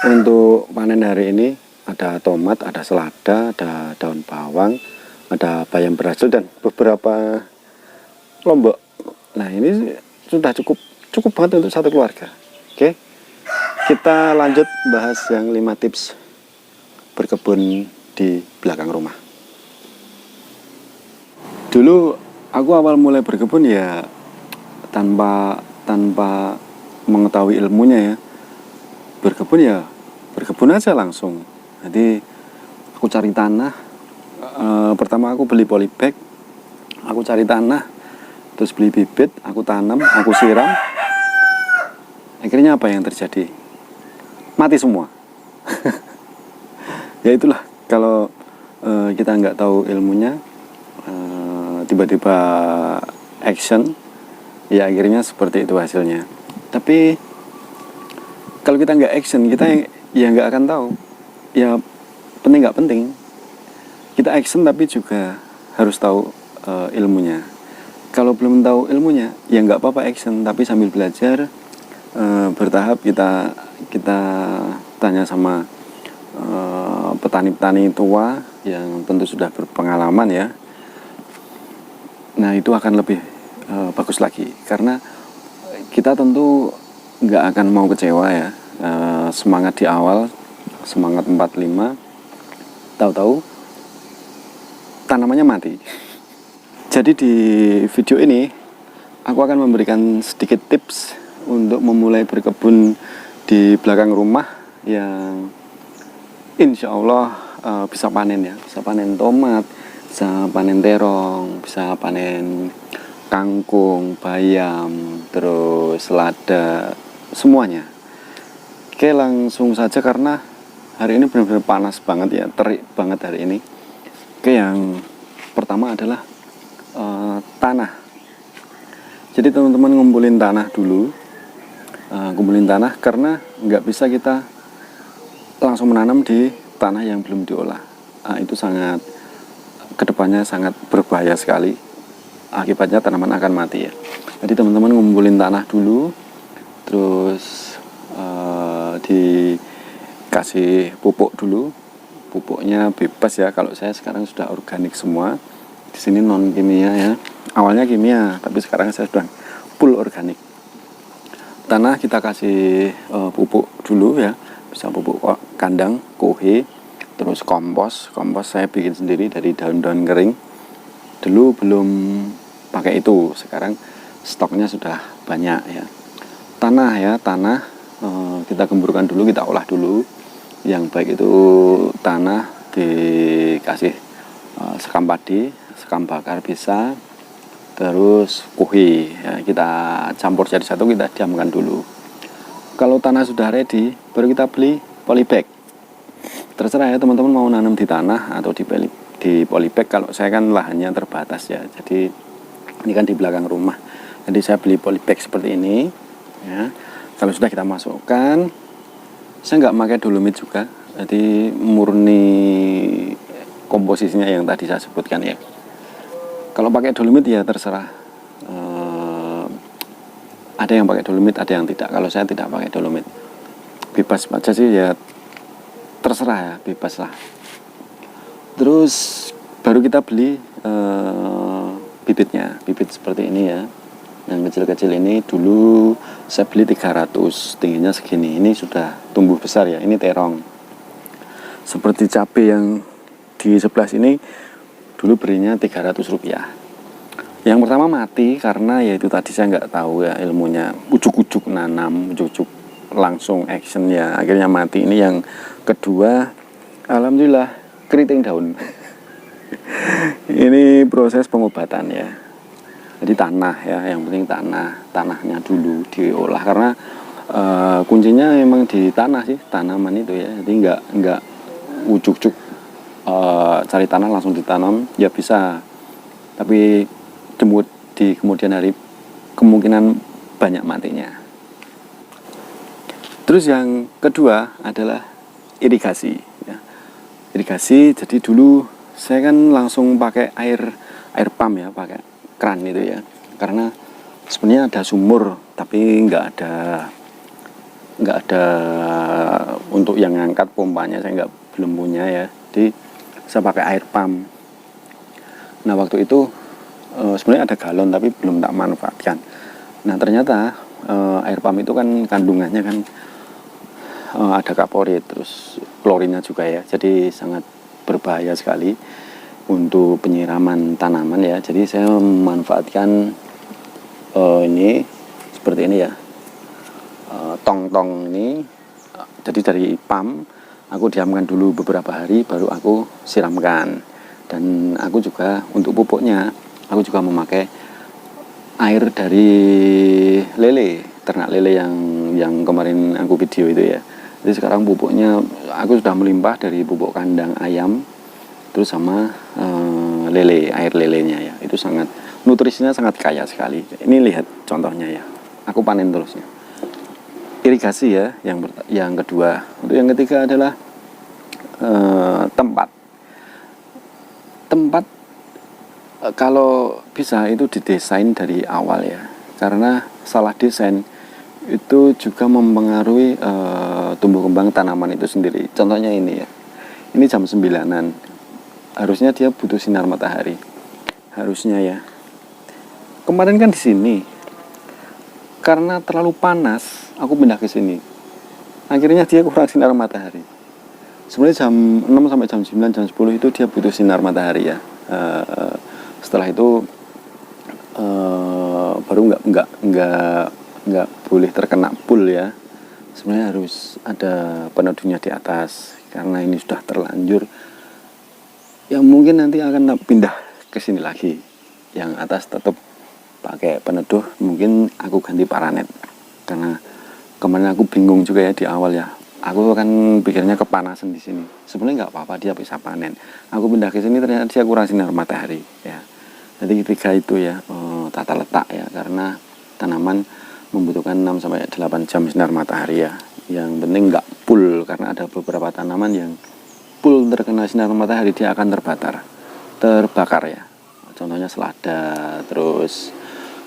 Untuk panen hari ini ada tomat, ada selada, ada daun bawang, ada bayam berhasil dan beberapa lombok. Nah, ini sudah cukup banget untuk satu keluarga. Oke. Kita lanjut bahas yang 5 tips berkebun di belakang rumah. Dulu aku awal mulai berkebun ya tanpa mengetahui ilmunya ya. Berkebun aja langsung. Jadi aku cari tanah. Pertama aku beli polybag. Aku cari tanah, terus beli bibit, aku tanam, aku siram. Akhirnya apa yang terjadi? Mati semua. Ya itulah, kalau kita nggak tahu ilmunya, tiba-tiba action, ya akhirnya seperti itu hasilnya. Tapi kalau kita nggak action, kita ya nggak akan tahu. Ya penting nggak penting, kita action tapi juga harus tahu ilmunya. Kalau belum tahu ilmunya, ya nggak apa-apa action, tapi sambil belajar, bertahap kita tanya sama petani-petani tua yang tentu sudah berpengalaman ya. Nah, itu akan lebih bagus lagi, karena kita tentu nggak akan mau kecewa ya. Semangat di awal, semangat 45, tahu-tahu tanamannya mati. Jadi di video ini aku akan memberikan sedikit tips untuk memulai berkebun di belakang rumah yang insya Allah bisa panen ya. Bisa panen tomat, bisa panen terong, bisa panen kangkung, bayam, terus selada, semuanya. Oke, langsung saja karena hari ini benar-benar panas banget ya, terik banget hari ini. Oke, yang pertama adalah tanah. Jadi teman-teman ngumpulin tanah dulu, kumpulin tanah karena nggak bisa kita langsung menanam di tanah yang belum diolah. Itu sangat, kedepannya sangat berbahaya sekali. Akibatnya tanaman akan mati ya. Jadi teman-teman ngumpulin tanah dulu, terus dikasih pupuk dulu. Pupuknya bebas ya. Kalau saya sekarang sudah organik semua. Di sini non kimia ya. Awalnya kimia, tapi sekarang saya sudah full organik. Tanah kita kasih pupuk dulu ya. Bisa pupuk kandang, kohe, terus kompos. Kompos saya bikin sendiri dari daun-daun kering. Dulu belum pakai itu, sekarang stoknya sudah banyak ya. Tanah ya, tanah kita gemburkan dulu, kita olah dulu. Yang baik itu tanah dikasih sekam padi, sekam bakar bisa, terus kuhi ya, kita campur jadi satu, kita diamkan dulu. Kalau tanah sudah ready, baru kita beli polybag. Terserah ya teman-teman mau nanam di tanah atau di polybag. Kalau saya kan lahannya terbatas ya, jadi ini kan di belakang rumah, jadi saya beli polybag seperti ini ya. Kalau sudah kita masukkan, saya nggak pakai dolomit juga, jadi murni komposisinya yang tadi saya sebutkan ya. Kalau pakai dolomit ya terserah, ada yang pakai dolomit, ada yang tidak. Kalau saya tidak pakai dolomit, bebas aja sih ya, terserah ya, bebas lah. Terus baru kita beli bibitnya, bibit seperti ini ya, yang kecil-kecil ini. Dulu saya beli 300, tingginya segini. Ini sudah tumbuh besar ya, ini terong. Seperti cabai yang di sebelah sini, dulu berinya 300 rupiah. Yang pertama mati karena ya itu tadi saya nggak tahu ya ilmunya, ujuk-ujuk nanam, ujuk-ujuk langsung action ya, akhirnya mati. Ini yang kedua, alhamdulillah keriting daun. Ini proses pengobatan ya. Jadi tanah ya, yang penting tanahnya dulu diolah, karena kuncinya memang di tanah sih, tanaman itu ya. Jadi nggak ujuk-ujuk cari tanah langsung ditanam ya bisa, tapi di kemudian hari kemungkinan banyak matinya. Terus yang kedua adalah irigasi ya. Irigasi, jadi dulu saya kan langsung pakai air pump ya, pakai keran itu ya, karena sebenarnya ada sumur tapi nggak ada untuk yang ngangkat pompanya saya belum punya ya, jadi saya pakai air pump. Nah waktu itu sebenarnya ada galon tapi belum tak manfaatkan. Nah ternyata air pump itu kan kandungannya kan ada kaporit, terus klorinnya juga ya, jadi sangat berbahaya sekali untuk penyiraman tanaman ya. Jadi saya memanfaatkan ini seperti ini ya, tong-tong ini. Jadi dari pump aku diamkan dulu beberapa hari baru aku siramkan. Dan aku juga untuk pupuknya aku juga memakai air dari lele, ternak lele yang kemarin aku video itu ya. Jadi sekarang pupuknya aku sudah melimpah dari pupuk kandang ayam terus sama lele, air lelenya ya. Itu sangat nutrisinya sangat kaya sekali. Ini lihat contohnya ya. Aku panen terus ya. Irigasi ya yang kedua. Untuk yang ketiga adalah tempat kalau bisa itu didesain dari awal ya, karena salah desain itu juga mempengaruhi tumbuh kembang tanaman itu sendiri. Contohnya ini ya, ini jam 9-an, harusnya dia butuh sinar matahari, harusnya ya. Kemarin kan di sini karena terlalu panas aku pindah ke sini, akhirnya dia kurang sinar matahari. Sebenarnya jam 6 sampai jam 9, jam 10 itu dia butuh sinar matahari ya. Setelah itu baru nggak boleh terkena pul ya. Sebenarnya harus ada peneduhnya di atas, karena ini sudah terlanjur. Ya mungkin nanti akan pindah ke sini lagi. Yang atas tetap pakai peneduh, mungkin aku ganti paranet. Karena kemarin aku bingung juga ya di awal ya. Aku kan pikirnya kepanasan di sini. Sebenarnya nggak apa-apa, dia bisa panen. Aku pindah ke sini ternyata dia kurang sinar matahari ya. Jadi ketika itu ya tata letak ya, karena tanaman membutuhkan 6 sampai 8 jam sinar matahari ya. Yang penting nggak full, karena ada beberapa tanaman yang full terkena sinar matahari dia akan terbakar ya. Contohnya selada, terus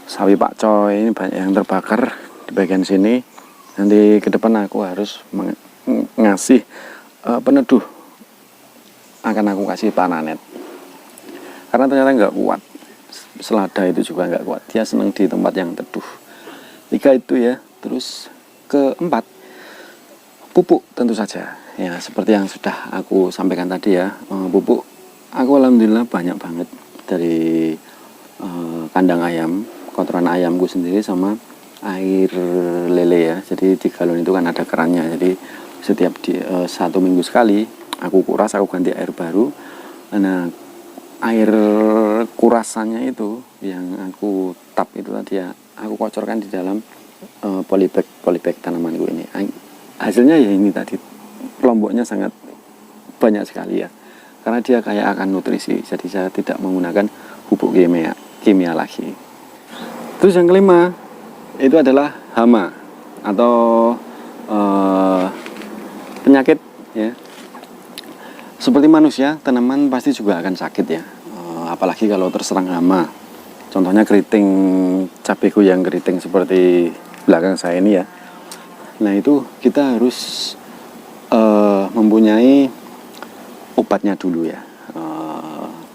sawi pakcoy, ini banyak yang terbakar di bagian sini. Nanti ke depan aku harus ngasih peneduh, akan aku kasih paranet, karena ternyata nggak kuat. Selada itu juga nggak kuat, dia senang di tempat yang teduh. 3 itu ya. Terus keempat, pupuk tentu saja ya, seperti yang sudah aku sampaikan tadi ya. Pupuk aku alhamdulillah banyak banget dari kandang ayam, kotoran ayamku sendiri sama air lele ya. Jadi di galon itu kan ada kerannya, jadi setiap 1 minggu sekali aku kuras, aku ganti air baru. Nah air kurasannya itu yang aku tap itu tadi ya, aku kocorkan di dalam polybag tanamanku ini. Hasilnya ya ini tadi, kelompoknya sangat banyak sekali ya, karena dia kaya akan nutrisi. Jadi saya tidak menggunakan pupuk kimia lagi. Terus yang kelima itu adalah hama atau penyakit ya. Seperti manusia, tanaman pasti juga akan sakit ya, apalagi kalau terserang hama. Contohnya keriting cabeku yang keriting seperti belakang saya ini ya. Nah itu kita harus mempunyai obatnya dulu ya.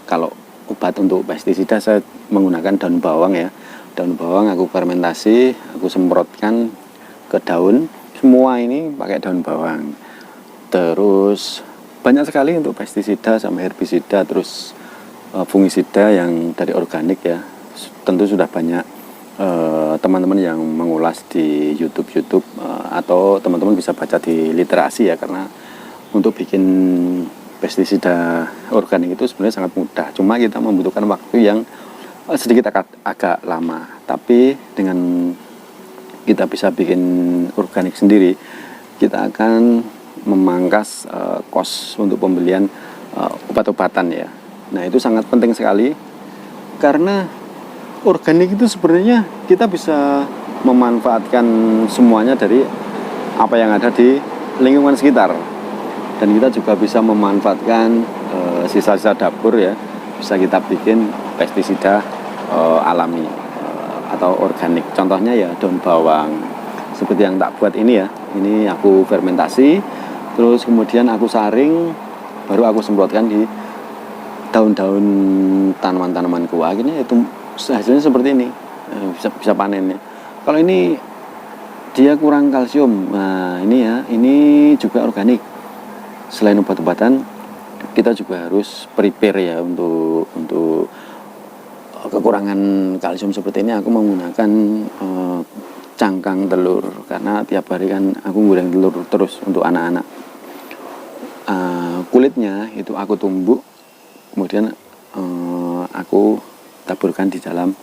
Kalau obat untuk pestisida saya menggunakan daun bawang ya. Daun bawang aku fermentasi, aku semprotkan ke daun. Semua ini pakai daun bawang. Terus banyak sekali untuk pestisida sama herbisida, terus fungisida yang dari organik ya. Tentu sudah banyak teman-teman yang mengulas di YouTube atau teman-teman bisa baca di literasi ya, karena untuk bikin pestisida organik itu sebenarnya sangat mudah. Cuma kita membutuhkan waktu yang sedikit agak lama, tapi dengan kita bisa bikin organik sendiri, kita akan memangkas kos untuk pembelian obat-obatan ya. Nah itu sangat penting sekali, karena organik itu sebenarnya kita bisa memanfaatkan semuanya dari apa yang ada di lingkungan sekitar, dan kita juga bisa memanfaatkan sisa-sisa dapur ya, bisa kita bikin pestisida alami atau organik. Contohnya ya daun bawang seperti yang tak buat ini ya, ini aku fermentasi, Terus kemudian aku saring, baru aku semprotkan di daun-daun tanaman-tanamanku. Akhirnya itu hasilnya seperti ini, bisa panen ya. Kalau ini dia kurang kalsium, nah ini ya, ini juga organik. Selain obat-obatan, kita juga harus prepare ya untuk kekurangan kalsium seperti ini. Aku menggunakan cangkang telur, karena tiap hari kan aku goreng telur terus untuk anak-anak. Kulitnya itu aku tumbuk, kemudian aku taburkan di dalam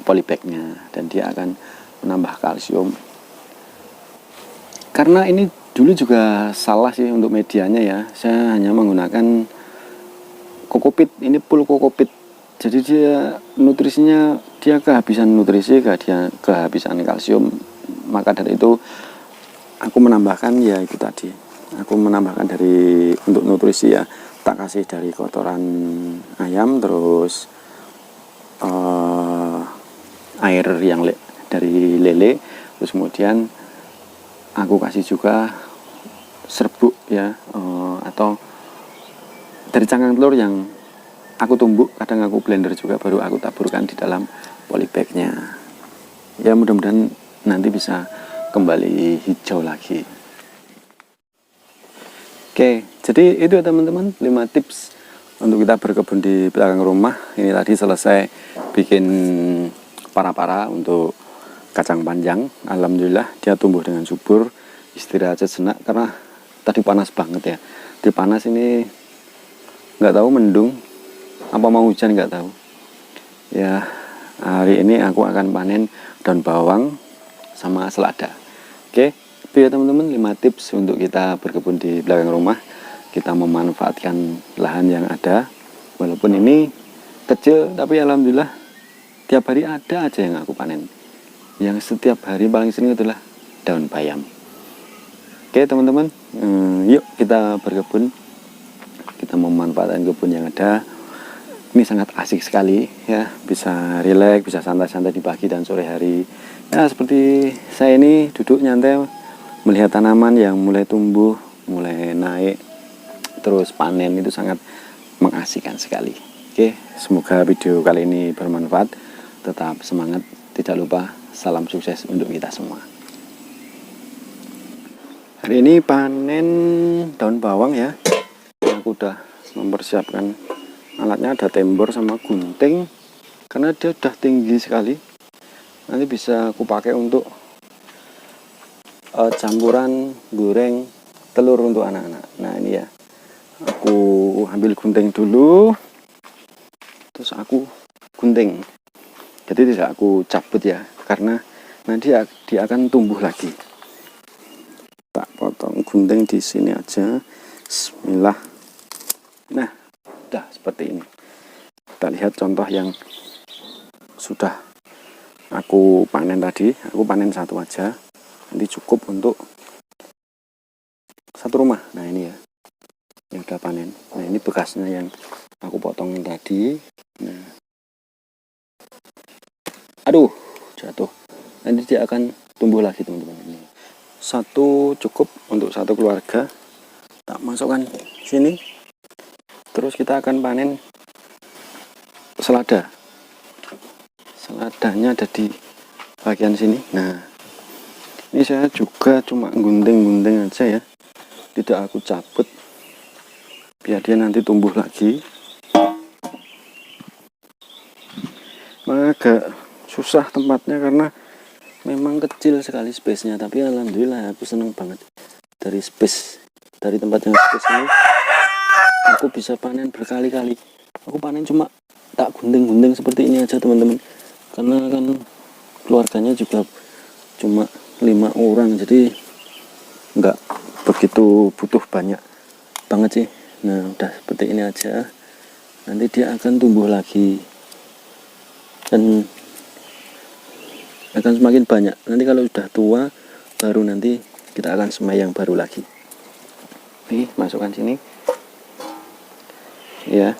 polybagnya, dan dia akan menambah kalsium. Karena ini dulu juga salah sih untuk medianya ya, saya hanya menggunakan kokopit, ini full kokopit, jadi dia nutrisinya, dia kehabisan nutrisi, kehabisan kalsium. Maka dari itu aku menambahkan ya itu tadi, aku menambahkan dari untuk nutrisi ya, tak kasih dari kotoran ayam, terus air yang dari lele, terus kemudian aku kasih juga serbuk ya, atau dari cangkang telur yang aku tumbuk, kadang aku blender juga, baru aku taburkan di dalam polybagnya. Ya mudah-mudahan nanti bisa kembali hijau lagi. Oke, jadi itu ya teman-teman, 5 tips untuk kita berkebun di belakang rumah. Ini tadi selesai bikin para-para untuk kacang panjang. Alhamdulillah dia tumbuh dengan subur. Istirahat sejenak karena tadi panas banget ya. Di panas ini nggak tahu mendung apa mau hujan, nggak tahu. Ya hari ini aku akan panen daun bawang sama selada. Oke, itu ya teman-teman, 5 tips untuk kita berkebun di belakang rumah. Kita memanfaatkan lahan yang ada, walaupun ini kecil, tapi alhamdulillah tiap hari ada aja yang aku panen. Yang setiap hari paling sering adalah daun bayam. Oke teman-teman, yuk kita berkebun, kita memanfaatkan kebun yang ada. Ini sangat asik sekali ya, bisa rileks, bisa santai-santai di pagi dan sore hari. Ya seperti saya ini duduk nyantai melihat tanaman yang mulai tumbuh, mulai naik, terus panen, itu sangat mengasihkan sekali. Oke, semoga video kali ini bermanfaat. Tetap semangat, tidak lupa salam sukses untuk kita semua. Hari ini panen daun bawang ya. Aku udah mempersiapkan alatnya, ada tembor sama gunting, karena dia udah tinggi sekali. Nanti bisa aku pakai untuk campuran goreng telur untuk anak-anak. Nah ini ya, aku ambil gunting dulu, terus aku gunting, jadi tidak aku cabut ya, karena nanti dia akan tumbuh lagi. Tak potong gunting di sini aja. Bismillah. Nah udah seperti ini. Kita lihat contoh yang sudah aku panen tadi. Aku panen satu aja, nanti cukup untuk satu rumah. Nah ini ya, yang udah panen. Nah ini bekasnya yang aku potong tadi. Nah, aduh jatuh, nanti dia akan tumbuh lagi teman-teman. Ini satu cukup untuk satu keluarga, tak masukkan sini. Terus kita akan panen selada. Seladanya ada di bagian sini. Nah ini saya juga cuma gunting-gunting aja ya, tidak aku cabut, biar dia nanti tumbuh lagi. Agak susah tempatnya karena memang kecil sekali space-nya, tapi alhamdulillah aku seneng banget dari tempat yang space ini. Aku bisa panen berkali-kali. Aku panen cuma tak gunting-gunting seperti ini aja teman-teman, karena kan keluarganya juga cuma 5 orang, jadi nggak begitu butuh banyak banget sih. Nah udah seperti ini aja, nanti dia akan tumbuh lagi dan akan semakin banyak. Nanti kalau sudah tua baru nanti kita akan semai yang baru lagi. Nih masukkan sini ya.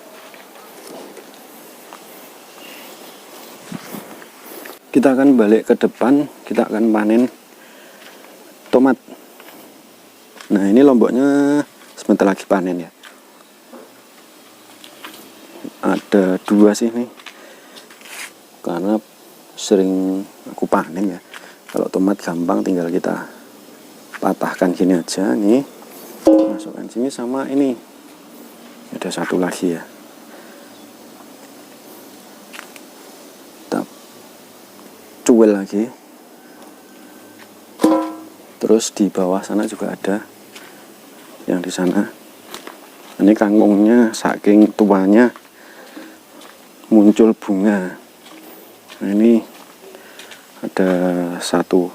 Kita akan balik ke depan, kita akan panen tomat. Nah ini lomboknya sebentar lagi panen ya. Ada 2 sih nih, karena sering aku panen ya. Kalau tomat gampang, tinggal kita patahkan gini aja nih, masukkan sini. Sama ini ada 1 lagi ya, kita cuel lagi. Terus di bawah sana juga ada, yang di sana. Ini kangkungnya saking tuanya muncul bunga. Nah ini ada 1,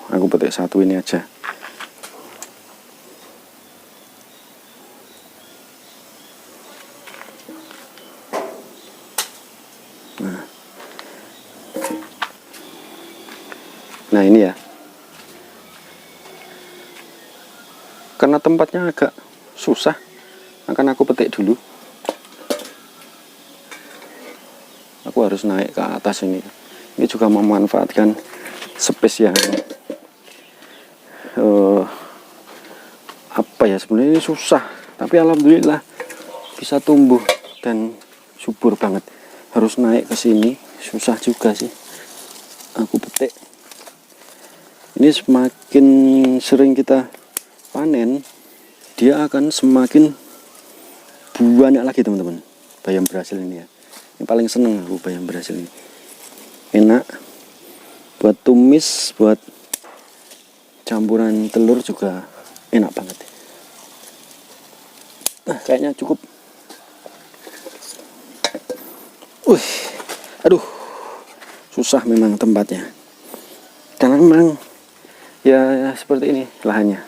aku petik 1 ini aja. Nah ini ya, karena tempatnya agak susah, akan aku petik dulu. Aku harus naik ke atas ini. Ini juga memanfaatkan space yang apa ya, sebenarnya ini susah, tapi alhamdulillah bisa tumbuh dan subur banget. Harus naik ke sini, susah juga sih aku petik. Ini semakin sering kita panen, dia akan semakin banyak lagi teman-teman. Bayam Brasil ini ya, ini paling seneng aku bayam Brasil ini. Enak buat tumis, buat campuran telur juga enak banget. Nah kayaknya cukup. Aduh, susah memang tempatnya, karena memang ya seperti ini lahannya.